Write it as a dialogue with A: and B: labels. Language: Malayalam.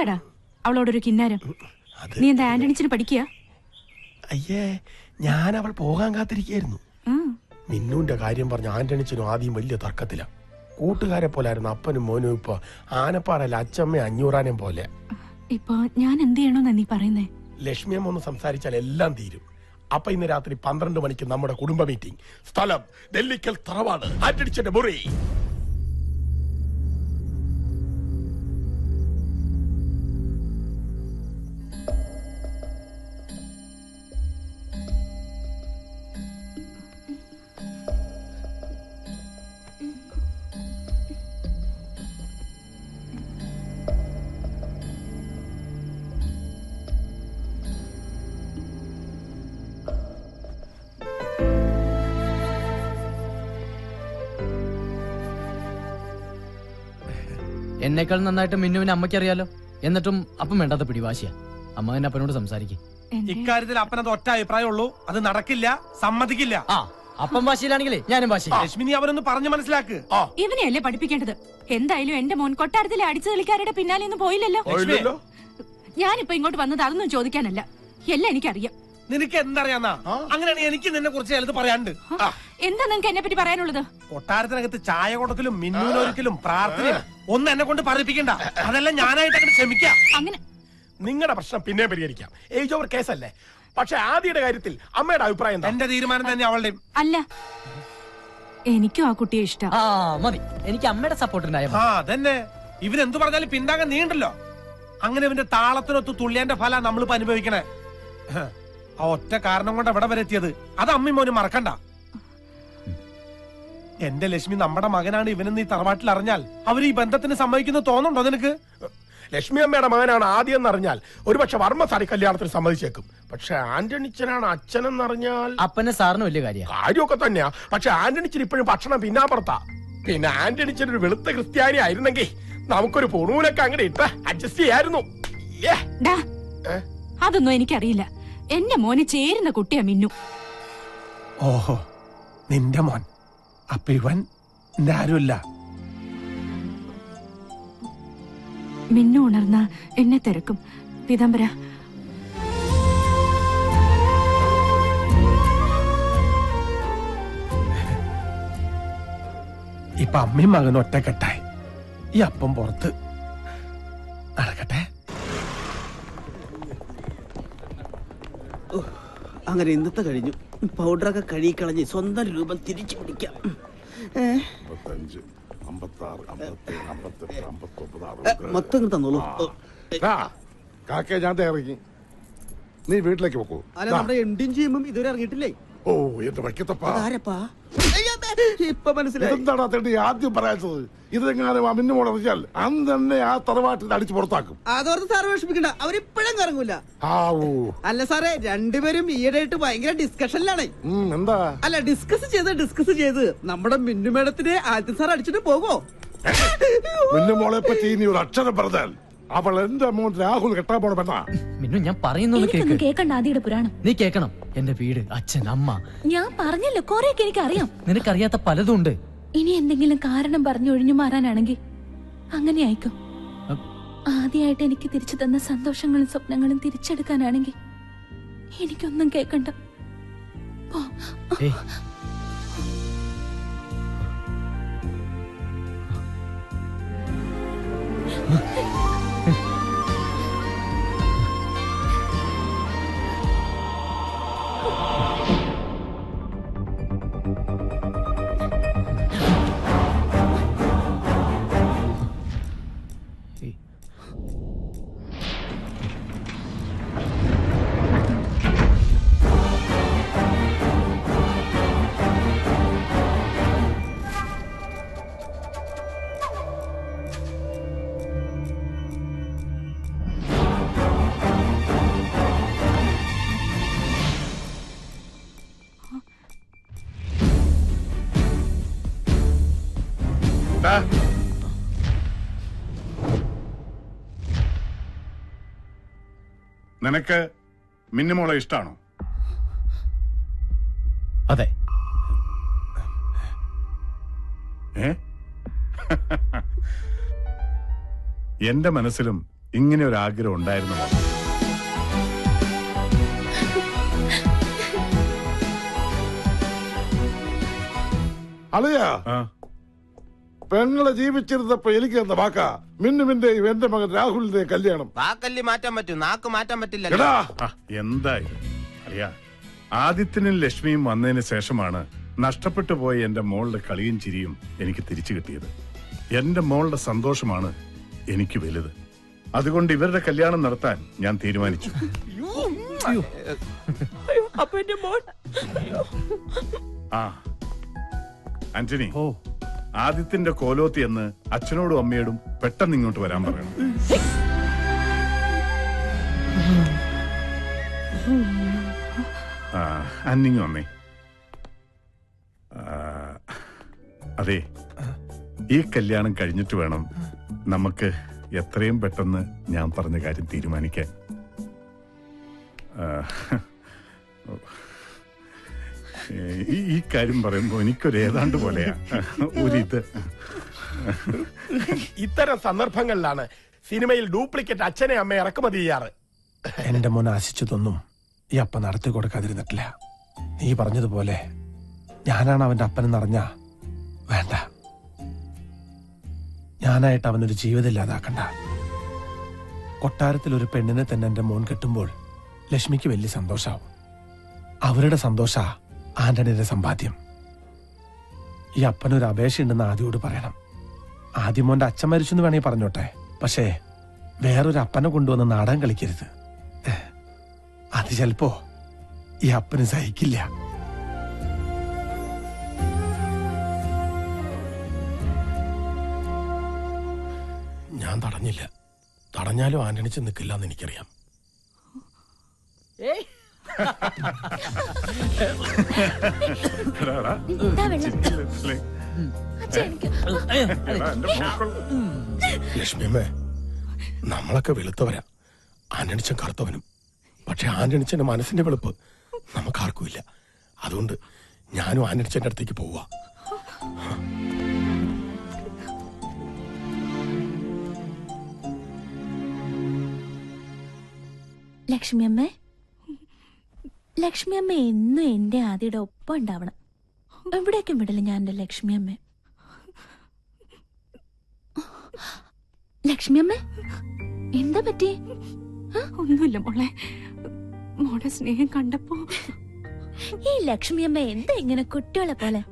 A: എന്താടാ അവളോടൊരു കിന്നാരം? നീ എന്താ ആന്റണിച്ചിന് പഠിക്കുക?
B: അയ്യേ, ഞാൻ അവൾ പോകാൻ കാത്തിരിക്കായിരുന്നു. മിന്നുവിന്റെ കാര്യം പറഞ്ഞ ആന്റണിച്ചനും ആദ്യം വലിയ തർക്കത്തില. കൂട്ടുകാരെ പോലായിരുന്നു അപ്പനും മോനും. ഇപ്പൊ ആനപ്പാറയിലെ അച്ചമ്മ അഞ്ഞൂറാനേം പോലെ.
A: ഇപ്പൊ ഞാൻ എന്ത് ചെയ്യണോന്നാ നീ പറയുന്നേ?
B: ലക്ഷ്മിയമ്മ ഒന്ന് സംസാരിച്ചാൽ എല്ലാം തീരും. അപ്പൊ ഇന്ന് രാത്രി 12 മണിക്ക് നമ്മുടെ കുടുംബ മീറ്റിംഗ്. സ്ഥലം നെല്ലിക്കൽ തറവാട്, ആന്റണിച്ചന്റെ മുറി.
C: എന്നേക്കാൾ നന്നായിട്ട് മിന്നുവിനെ അമ്മയ്ക്കറിയാലോ. എന്നിട്ടും അപ്പം വേണ്ടാത്ത പിടിവാശിയാ. അമ്മ എന്നെ അപ്പനോട് സംസാരിക്കും.
D: ഇക്കാര്യത്തിൽ അപ്പനത് ഒറ്റ അഭിപ്രായമുള്ളൂ. അത് നടക്കില്ല, സമ്മതിക്കില്ല.
C: അപ്പം ഭാഷയിലാണെങ്കിലേ ഞാനും ഭാഷ.
D: ലക്ഷ്മിനി അവരൊന്ന് പറഞ്ഞു മനസ്സിലാക്ക്.
A: ഇവനെയല്ലേ പഠിപ്പിക്കേണ്ടത്? എന്തായാലും എന്റെ മോൻ കൊട്ടാരത്തിലെ അടിച്ചു കളിക്കാരുടെ പിന്നാലെ ഒന്നും പോയില്ലല്ലോ. ഞാനിപ്പോ ഇങ്ങോട്ട് വന്നത് അതൊന്നും ചോദിക്കാനല്ല, എല്ലാം എനിക്കറിയാം.
D: നിനക്ക് എന്തറിയാന്നാ? അങ്ങനെയാണെങ്കിൽ എനിക്ക് നിന്നെ കുറിച്ച് ചിലത് പറയാനുണ്ട്.
A: എന്താ നിനക്ക് എന്നെ പറ്റി പറയാനുള്ളത്?
D: കൊട്ടാരത്തിനകത്ത് ചായ കൊടുക്കലും മിന്നൂനൊരിക്കലും പ്രാർത്ഥനയും ഒന്നും എന്നെ കൊണ്ട് പറയിപ്പിക്കണ്ട. അതെല്ലാം ഞാനായിട്ട് അങ്ങനെ ക്ഷമിക്കാം.
A: അങ്ങനെ
B: നിങ്ങളുടെ പ്രശ്നം പിന്നെ പരിഹരിക്കാം. ഏജ് ഓവർ കേസല്ലേ. പക്ഷെ ആദ്യയുടെ കാര്യത്തിൽ അമ്മയുടെ അഭിപ്രായം എന്താ?
D: എന്റെ തീരുമാനം തന്നെ അവളുടെയും.
A: അല്ല, എനിക്കും ആ കുട്ടിയെ ഇഷ്ടം.
C: മതി, എനിക്ക് അമ്മയുടെ സപ്പോർട്ടുണ്ടായ.
D: അതന്നെ. ഇവനെന്തു പറഞ്ഞാലും പിന്താകാൻ നീണ്ടല്ലോ. അങ്ങനെ ഇവന്റെ താളത്തിനൊത്ത് തുള്ളിയന്റെ ഫല നമ്മളിപ്പോ അനുഭവിക്കണേ. ആ ഒറ്റ കാരണം കൊണ്ട് എവിടെ വരെ എത്തിയത്. അത് അമ്മയും മോനും മറക്കണ്ട. എന്റെ ലക്ഷ്മി നമ്മുടെ മകനാണ് ഇവനെന്ന് ഈ തറവാട്ടിൽ അറിഞ്ഞാൽ അവർ ഈ ബന്ധത്തിന് സമ്മതിക്കുന്നു തോന്നുന്നുണ്ടോ നിനക്ക്?
B: ലക്ഷ്മി അമ്മയുടെ മകനാണ് ആദ്യം എന്നറിഞ്ഞാൽ ഒരുപക്ഷെ വർമ്മസാരി കല്യാണത്തിന് സമ്മതിച്ചേക്കും. പക്ഷെ ആന്റണിച്ചനാണ് അച്ഛനെന്നറിഞ്ഞാൽ
C: അപ്പനെ സാറിന് വലിയ
B: കാര്യമൊക്കെ തന്നെയാ. പക്ഷെ ആന്റണിച്ചൻ ഇപ്പോഴും ഭക്ഷണം പിന്നാമ്പുറത്താ. പിന്നെ ആന്റണിച്ചൻ ഒരു വെളുത്ത ക്രിസ്ത്യാനി ആയിരുന്നെങ്കിൽ നമുക്കൊരു പൊണൂലൊക്കെ അങ്ങനെ ഇട്ട് അഡ്ജസ്റ്റ് ചെയ്യായിരുന്നു.
A: അതൊന്നും എനിക്കറിയില്ല. എന്റെ മോന് ചേരുന്ന കുട്ടിയാ മിന്നു.
D: ഓഹോ, നിന്റെ മോൻ. അപ്പൊ ഇവൻ എന്റെ ആരുമില്ല.
A: മിന്നു ഉണർന്ന എന്നെ തിരക്കും. പീതാംബര,
D: ഇപ്പൊ അമ്മയും മകനും ഒറ്റക്കെട്ടായി. ഈ അപ്പം പുറത്ത് നടക്കട്ടെ.
E: അങ്ങനെ ഇന്നത്തെ കഴിഞ്ഞു. പൗഡറൊക്കെ കഴുകിക്കളഞ്ഞ് സ്വന്തം രൂപം തിരിച്ചു പിടിക്കാം. മൊത്തം തന്നോളൂ.
F: ഞാൻ ഇറങ്ങി, നീ വീട്ടിലേക്ക് പോക്കൂ.
E: അല്ല, നമ്മുടെ എൻഡിങ് ചെയ്യുമ്പം ഇതുവരെ ഇറങ്ങിയിട്ടില്ലേ?
F: ഓ, എന്റെ വയ്ക്കത്തപ്പാ.
E: ഇപ്പൊ മനസ്സിലായി.
F: എന്താടാ തേണ്ടി ആദ്യം പറയാത്തത്? ഇതെങ്ങാനും അമിന്നു മോളറിഞ്ഞാൽ അന്ന് തന്നെ ആ തറവാട്ടിൽ അടിച്ചു പുറത്താക്കും.
E: അതോർത്ത് സാറ് വിഷമിക്കണ്ട, അവരിപ്പോഴും കറങ്ങൂല. അല്ല സാറേ, രണ്ടുപേരും ഈയിടെയായിട്ട് ഭയങ്കര ഡിസ്കഷനിലാണ്.
F: എന്താ?
E: അല്ല, ഡിസ്കസ് ചെയ്ത് നമ്മുടെ മിന്നു മേഡത്തിനെ ആദ്യം സാർ അടിച്ചിട്ട് പോകോ?
F: മിന്നു മോളെ പറ്റി ഇനി ഒരു അക്ഷരം പറഞ്ഞാൽ അവൾ എന്റെ മോൻ രാഹുൽ കെട്ടാൻ പോണ പെണ്ണാ.
C: മിന്നു, ഞാൻ പറയുന്നത്
A: കേക്കണ്ട. ആദിയുടെ പുരാണം
C: നീ കേക്കണം. എന്റെ വീട്, അച്ഛൻ, അമ്മ.
A: ഞാൻ പറഞ്ഞല്ലോ, കൊറേയൊക്കെ എനിക്കറിയാം.
C: നിനക്കറിയാത്ത പലതും ഉണ്ട്.
A: ഇനി എന്തെങ്കിലും കാരണം പറഞ്ഞു ഒഴിഞ്ഞു മാറാനാണെങ്കിൽ അങ്ങനെ ആയിക്കോ. ആദ്യമായിട്ട് എനിക്ക് തിരിച്ചു തന്ന സന്തോഷങ്ങളും സ്വപ്നങ്ങളും തിരിച്ചെടുക്കാനാണെങ്കിൽ എനിക്കൊന്നും കേക്കണ്ട.
F: നിനക്ക് മിന്നുമോളെ ഇഷ്ടാണോ?
C: അതെ.
F: എന്റെ മനസ്സിലും ഇങ്ങനെ ഒരു ആഗ്രഹം ഉണ്ടായിരുന്നു മോളെ. അളിയാ, പെങ്ങളെ ജീവിച്ചിരുന്നപ്പോ എനിക്ക് തന്ന വാക്കാ മിന്നുവിന്റെയും എന്റെ മകൻ രാഹുലിന്റെയും കല്യാണം.
G: വാക്കല്ലി മാറ്റാൻ പറ്റും, നാക്ക് മാറ്റാൻ പറ്റില്ല.
F: എടാ, എന്തായി അറിയാ, ആദിത്യനും ലക്ഷ്മിയും വന്നതിന് ശേഷമാണ് നഷ്ടപ്പെട്ടു പോയ എന്റെ മോളുടെ കളിയും ചിരിയും എനിക്ക് തിരിച്ചു കിട്ടിയത്. എന്റെ മോളുടെ സന്തോഷമാണ് എനിക്ക് വലുത്. അതുകൊണ്ട് ഇവരുടെ കല്യാണം നടത്താൻ ഞാൻ തീരുമാനിച്ചു. ആ ആന്റണി, ആദിത്യന്റെ കോലോത്തി എന്ന് അച്ഛനോടും അമ്മയോടും പെട്ടെന്ന് ഇങ്ങോട്ട് വരാൻ പറയണം. അന്നിങ്ങ് വന്നേ. അതെ, ഈ കല്യാണം കഴിഞ്ഞിട്ട് വേണം നമുക്ക് എത്രയും പെട്ടെന്ന് ഞാൻ പറഞ്ഞ കാര്യം തീരുമാനിക്കാൻ. ഈ കാര്യം പറയുമ്പോ എനിക്കൊരു ഏതാണ്ട് പോലെയാ ഒരിത്.
B: ഇത്തരം സന്ദർഭങ്ങളിലാണ് സിനിമയിൽ ഡ്യൂപ്ലിക്കേറ്റ് അച്ഛനെ അമ്മയെ ഇറക്കുമതി ചെയ്യാറ്. എന്റെ മോൻ ആശിച്ചതൊന്നും ഈ അപ്പ നടത്തി കൊടുക്കാതിരുന്നിട്ടില്ല. നീ പറഞ്ഞതുപോലെ ഞാനാണ് അവന്റെ അപ്പനെന്നറിഞ്ഞ വേണ്ട, ഞാനായിട്ട് അവനൊരു ജീവിതം ഇല്ലാതാക്കണ്ട. കൊട്ടാരത്തിൽ ഒരു പെണ്ണിനെ തന്നെ എന്റെ മോൻ കെട്ടുമ്പോൾ ലക്ഷ്മിക്ക് വലിയ സന്തോഷാവും. അവരുടെ സന്തോഷ ആന്റണിയുടെ സമ്പാദ്യം. ഈ അപ്പനൊരു അപേക്ഷയുണ്ടെന്ന് ആദ്യോട് പറയണം. ആദ്യം മോന്റെ അച്ഛൻ മരിച്ചെന്ന് വേണമെങ്കിൽ പറഞ്ഞോട്ടെ, പക്ഷേ വേറൊരു അപ്പനെ കൊണ്ടുവന്ന് നാടകം കളിക്കരുത്. അത് ചിലപ്പോ ഈ അപ്പന് സഹിക്കില്ല. ഞാൻ തടഞ്ഞില്ല. തടഞ്ഞാലും ആന്റണിച്ച് നിൽക്കില്ല എന്ന് എനിക്കറിയാം. ലക്ഷ്മിയമ്മേ, നമ്മളൊക്കെ വെളുത്തവരാ, ആന്റണിച്ചൻ കറുത്തവനും. പക്ഷെ ആന്റണിച്ചന്റെ മനസ്സിന്റെ വെളുപ്പ് നമുക്കാർക്കുമില്ല. അതുകൊണ്ട് ഞാനും ആന്റണിച്ചന്റെ അടുത്തേക്ക് പോവാ.
A: ലക്ഷ്മിയമ്മേ, ലക്ഷ്മിയമ്മ എന്നും എന്റെ ആദിയുടെ ഒപ്പം ഉണ്ടാവണം. എവിടേക്കും വിടില്ല ഞാൻ എന്റെ ലക്ഷ്മിയമ്മ. ലക്ഷ്മിയമ്മ, എന്താ പറ്റി?
H: ഒന്നുമില്ല മോളെ, മോടെ സ്നേഹം കണ്ടപ്പോ.
A: ഈ ലക്ഷ്മിയമ്മ എന്താ ഇങ്ങനെ കുട്ടികളെ പോലെ?